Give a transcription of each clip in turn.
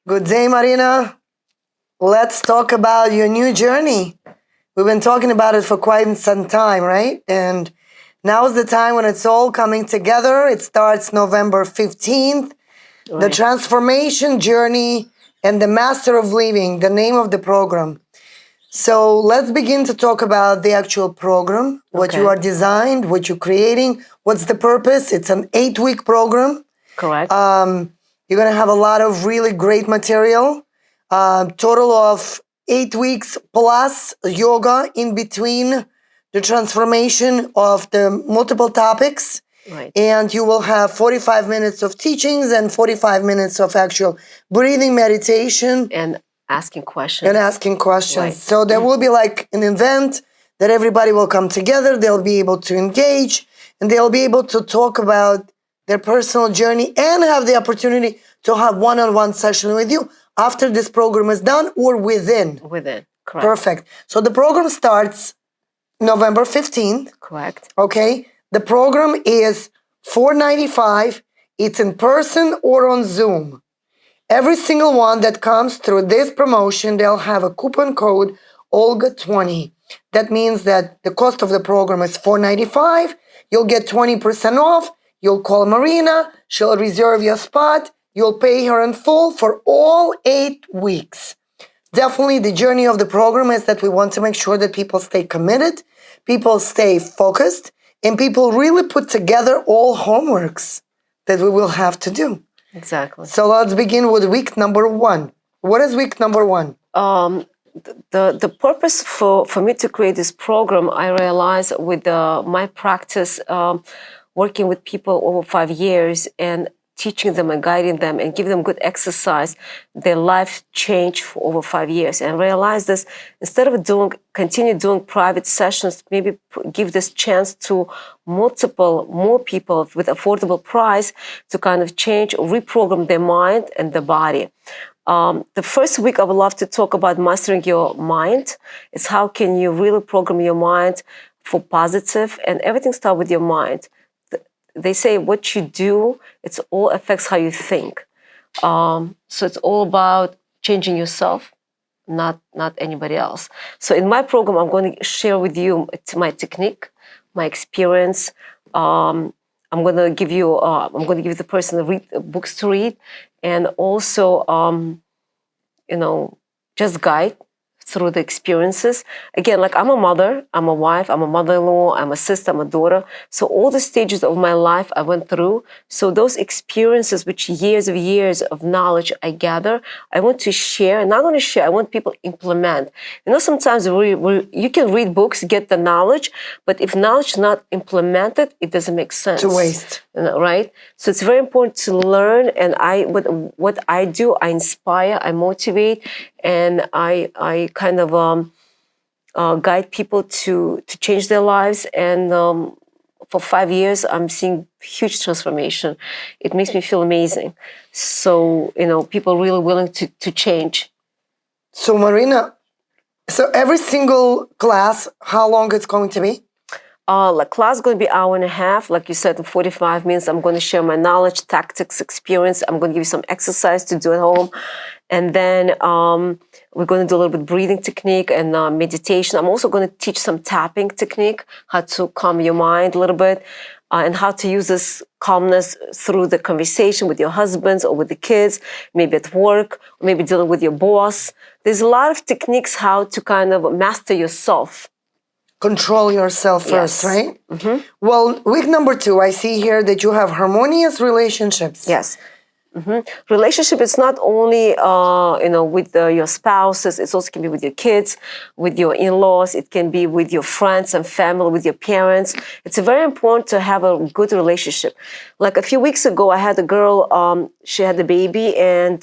Good day, Marina. Let's talk about your new journey. We've been talking about it for quite some time, right? And now is the time when it's all coming together. It starts November 15th. Right. The transformation journey and the master of living, the name of the program. So let's begin to talk about the actual program, what you are designed, what you're creating, what's the purpose. It's an 8-week program. Correct. You're going to have a lot of really great material. Total of 8 weeks plus yoga in between the transformation of the multiple topics. Right. And you will have 45 minutes of teachings and 45 minutes of actual breathing meditation. And asking questions. Right. So there will be like an event that everybody will come together. They'll be able to engage and they'll be able to talk about their personal journey and have the opportunity to have one-on-one session with you after this program is done or within. Correct. Perfect. So the program starts November 15th. Correct. Okay. The program is $495. It's in person or on Zoom. Every single one that comes through this promotion, they'll have a coupon code Olga20. That means that the cost of the program is $495. You'll get 20% off. You'll call Marina. She'll reserve your spot. You'll pay her in full for all 8 weeks. Definitely the journey of the program is that we want to make sure that people stay committed, people stay focused, and people really put together all homeworks that we will have to do. Exactly. So let's begin with week number 1. What is week number 1? The purpose for me to create this program, I realized with my practice, working with people over 5 years and teaching them and guiding them and giving them good exercise, their life changed for over 5 years. And realize this, instead of continue doing private sessions, maybe give this chance to more people with affordable price to kind of change or reprogram their mind and their body. The first week, I would love to talk about mastering your mind. It's how can you really program your mind for positive, and everything starts with your mind. They say what you do, it all affects how you think. So it's all about changing yourself, not anybody else. So in my program, I'm going to share with you my technique, my experience. I'm going to give the person books to read, and also, just guide through the experiences. Again, like I'm a mother, I'm a wife, I'm a mother-in-law, I'm a sister, I'm a daughter. So all the stages of my life I went through. So those experiences, which years of knowledge I gather, I want to share. Not only share, I want people to implement. Sometimes you can read books, get the knowledge, but if knowledge is not implemented, it doesn't make sense. It's a waste. Right? So it's very important to learn. And what I do, I inspire, I motivate, and I kind of guide people to change their lives. And for 5 years, I'm seeing huge transformation. It makes me feel amazing. So, people really willing to change. So Marina, every single class, how long it's going to be? Class is going to be 1.5 hours. Like you said, in 45 minutes, I'm going to share my knowledge, tactics, experience. I'm going to give you some exercise to do at home. And then we're going to do a little bit breathing technique and meditation. I'm also going to teach some tapping technique, how to calm your mind a little bit, and how to use this calmness through the conversation with your husbands or with the kids, maybe at work, or maybe dealing with your boss. There's a lot of techniques how to kind of master yourself. Control yourself first, yes. Right? Mm-hmm. Well, week number 2, I see here that you have harmonious relationships. Yes. Mm-hmm. Relationship is not only, with your spouses. It also can be with your kids, with your in-laws. It can be with your friends and family, with your parents. It's very important to have a good relationship. Like a few weeks ago, I had a girl. She had a baby, and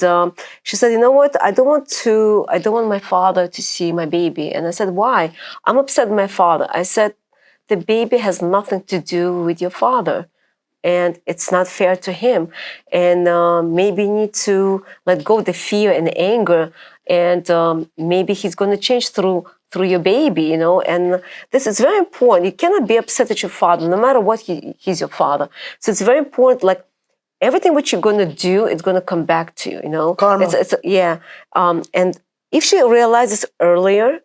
she said, "You know what? I don't want my father to see my baby." And I said, "Why?" "I'm upset with my father." I said, "The baby has nothing to do with your father. And it's not fair to him. And maybe you need to let go of the fear and the anger. And maybe he's going to change through your baby, And this is very important. You cannot be upset at your father, no matter what he's your father. So it's very important, like, everything what you're going to do, it's going to come back to you, you know. Karma. Yeah. And if she realizes earlier,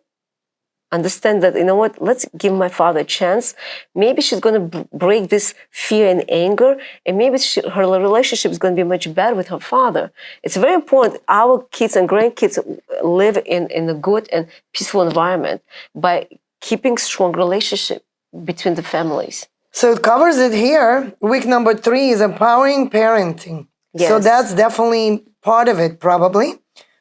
understand that, you know what, let's give my father a chance. Maybe she's going to break this fear and anger, and maybe her relationship is going to be much better with her father. It's very important our kids and grandkids live in a good and peaceful environment by keeping strong relationship between the families. So it covers it here. Week number 3 is empowering parenting. Yes. So that's definitely part of it, probably.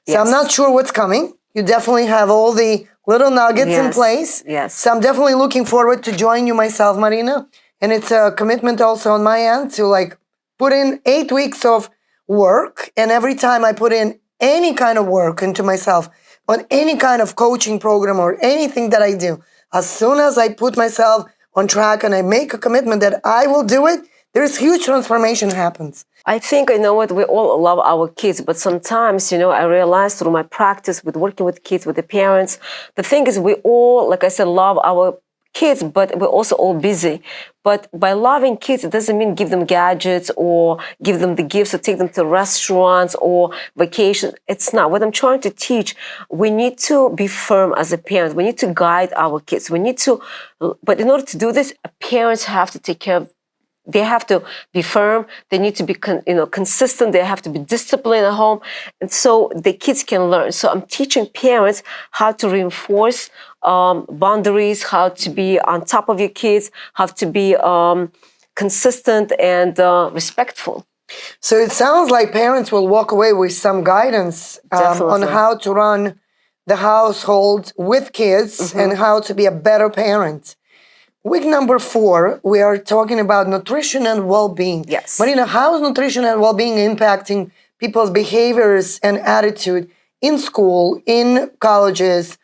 So I'm Yes. not sure what's coming. You definitely have all the little nuggets in place. Yes. So I'm definitely looking forward to join you myself, Marina. And it's a commitment also on my end to like put in 8 weeks of work. And every time I put in any kind of work into myself on any kind of coaching program or anything that I do, as soon as I put myself on track and I make a commitment that I will do it, there's huge transformation happens. I think, you know what, we all love our kids, but sometimes, you know, I realize through my practice with working with kids, with the parents, the thing is we all, like I said, love our kids, but we're also all busy. But by loving kids, it doesn't mean give them gadgets or give them the gifts or take them to restaurants or vacations. It's not. What I'm trying to teach, we need to be firm as a parent. We need to guide our kids. We need to, but in order to do this, parents have to take care of. They have to be firm. They need to be, consistent. They have to be disciplined at home, and so the kids can learn. So I'm teaching parents how to reinforce boundaries, how to be on top of your kids, how to be consistent and respectful. So it sounds like parents will walk away with some guidance on how to run the household with kids and how to be a better parent. Week number 4, we are talking about nutrition and well-being. Yes. Marina, how is nutrition and well-being impacting people's behaviors and attitude in school, in colleges,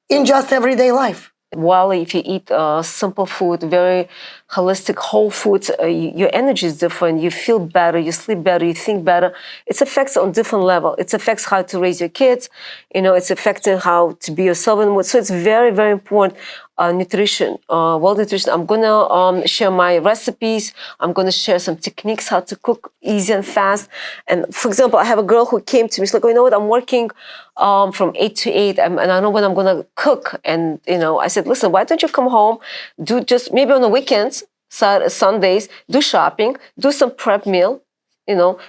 in just everyday life? Well, if you eat simple food, very holistic, whole foods, your energy is different. You feel better, you sleep better, you think better. It affects on different level. It affects how to raise your kids. You know, it's affecting how to be yourself. So it's very, very important. Nutrition, well nutrition. I'm gonna share my recipes. I'm gonna share some techniques how to cook easy and fast. And for example, I have a girl who came to me. She's like, oh, you know what? I'm working from 8 to 8, and I know when I'm gonna cook. And I said, listen, why don't you come home? Do just maybe on the weekends, Sundays, do shopping, do some prep meal.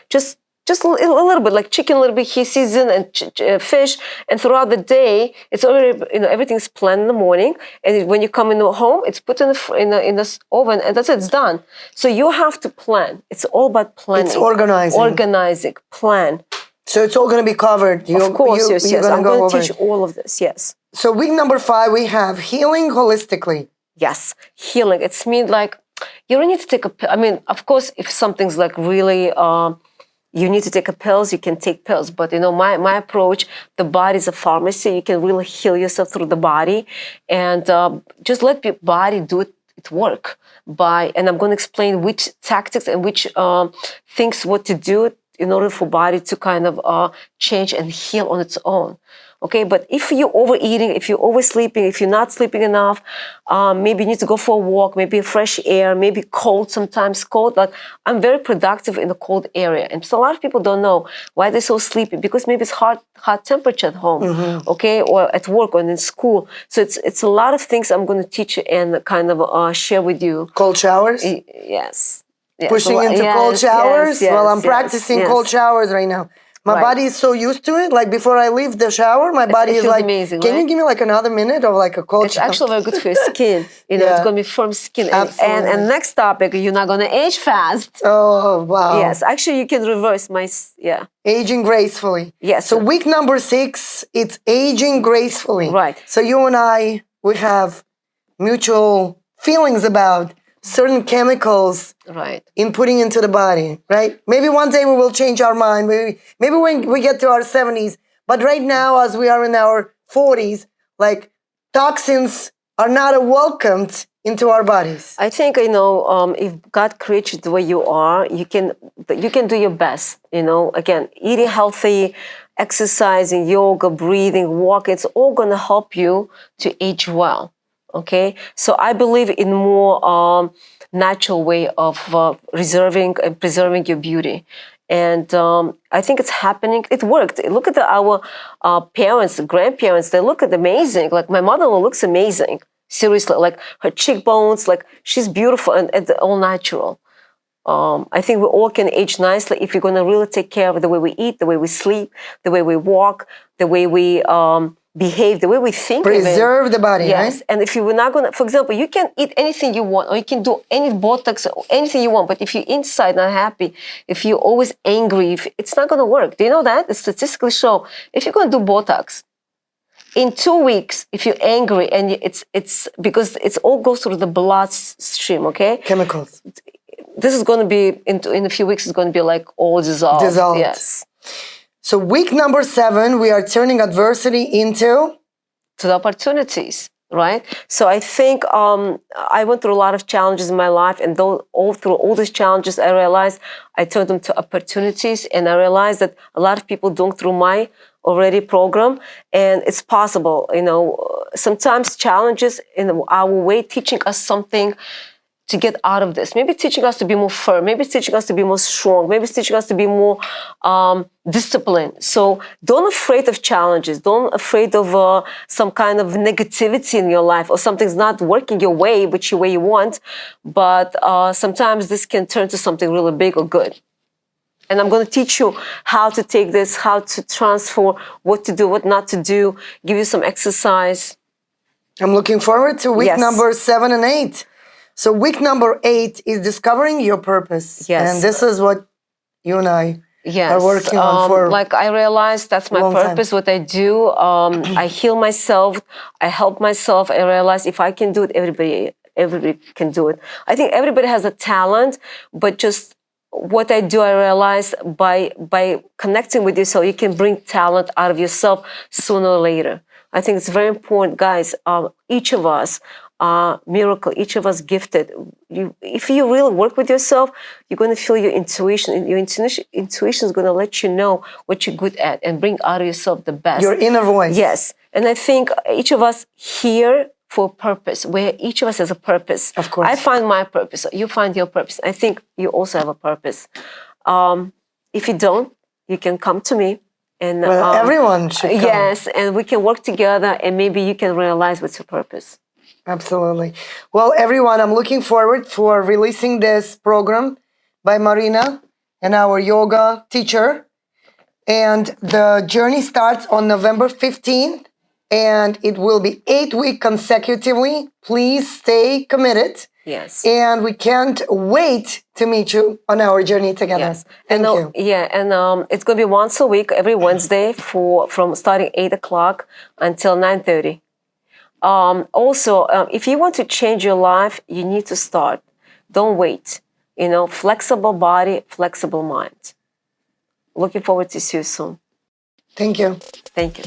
Just a little bit, like chicken, a little bit seasoned, and fish. And throughout the day, it's already, everything's planned in the morning. And when you come in the home, it's put in the oven, and that's it, it's done. So you have to plan. It's all about planning. It's organizing. Organizing, plan. So it's all going to be covered. Of course, yes. I'm going to teach it. all of this, yes. So week number 5, we have healing holistically. Yes, healing. It's mean like, you don't need to take of course, if something's like really... you need to take pills, you can take pills. But, my approach, the body is a pharmacy. You can really heal yourself through the body. And just let your body do it work. And I'm going to explain which tactics and which things, what to do in order for body to kind of change and heal on its own. Okay, but if you're overeating, if you're oversleeping, if you're not sleeping enough, maybe you need to go for a walk, maybe fresh air, maybe cold, sometimes cold. Like I'm very productive in the cold area. And so a lot of people don't know why they're so sleepy, because maybe it's hot temperature at home, okay, or at work or in school. So it's a lot of things I'm going to teach you and kind of share with you. Cold showers? Yes. Pushing into cold showers? Well, I'm practicing cold showers right now. My body is so used to it. Like before I leave the shower, my body is like, amazing, can you give me like another minute of like a cold shower? It's actually very good for your skin. It's going to be firm skin. And next topic, you're not going to age fast. Oh, wow. Yes, actually you can reverse aging gracefully. Yes. So week number 6, it's aging gracefully. Right. So you and I, we have mutual feelings about certain chemicals inputting into the body, right? Maybe one day we will change our mind. Maybe when we get to our 70s. But right now, as we are in our 40s, like toxins are not welcomed into our bodies. I think, if God creates you the way you are, you can do your best, again, eating healthy, exercising, yoga, breathing, walking, it's all going to help you to age well. Okay, so I believe in more natural way of reserving and preserving your beauty. And I think it's happening. It worked. Look at our parents, grandparents. They look amazing. Like my mother-in-law looks amazing. Seriously, like her cheekbones, like she's beautiful and all natural. I think we all can age nicely if we're going to really take care of the way we eat, the way we sleep, the way we walk, the way we behave, the way we think. Preserve the body, yes. right? And if you were not going to, for example, you can eat anything you want, or you can do any Botox, or anything you want, but if you're inside not happy, if you're always angry, it's not going to work. Do you know that? It's statistically shown. If you're going to do Botox, in 2 weeks, if you're angry, and it's because it's all goes through the bloodstream, okay? Chemicals. This is going to be, in a few weeks, it's going to be like all dissolved. Dissolved. Yes. So week number 7, we are turning adversity into? To the opportunities, right? So I think I went through a lot of challenges in my life, and through all these challenges, I realized I turned them to opportunities, and I realized that a lot of people doing through my already program, and it's possible. You know, sometimes challenges in our way teaching us something to get out of this. Maybe teaching us to be more firm. Maybe teaching us to be more strong. Maybe teaching us to be more disciplined. So don't afraid of challenges. Don't afraid of some kind of negativity in your life, or something's not working your way, which way you want. But sometimes this can turn to something really big or good. And I'm going to teach you how to take this, how to transfer, what to do, what not to do, give you some exercise. I'm looking forward to week Yes. number 7 and 8. So week number 8 is discovering your purpose. Yes. And this is what you and I Yes. are working on for like I realized that's my long purpose, what I do. I heal myself. I help myself. I realize if I can do it, everybody can do it. I think everybody has a talent, but just what I do, I realize by connecting with yourself, you can bring talent out of yourself sooner or later. I think it's very important, guys. Each of us miracle, each of us gifted. If you really work with yourself, you're going to feel your intuition. Your intuition is going to let you know what you're good at and bring out of yourself the best. your inner voice. Yes. And I think each of us here for a purpose, where each of us has a purpose. Of course. I find my purpose. You find your purpose. I think you also have a purpose. If you don't, you can come to me. And Well, everyone should come. Yes, and we can work together, and maybe you can realize what's your purpose. Absolutely. Well, everyone, I'm looking forward for releasing this program by Marina and our yoga teacher. And the journey starts on November 15th, and it will be 8 weeks consecutively. Please stay committed. Yes. And we can't wait to meet you on our journey together. Yes. Thank you. Yeah, and it's going to be once a week, every Wednesday, from starting 8 o'clock until 9:30. Also, if you want to change your life, you need to start. Don't wait. You know, flexible body, flexible mind. Looking forward to see you soon. Thank you. Thank you.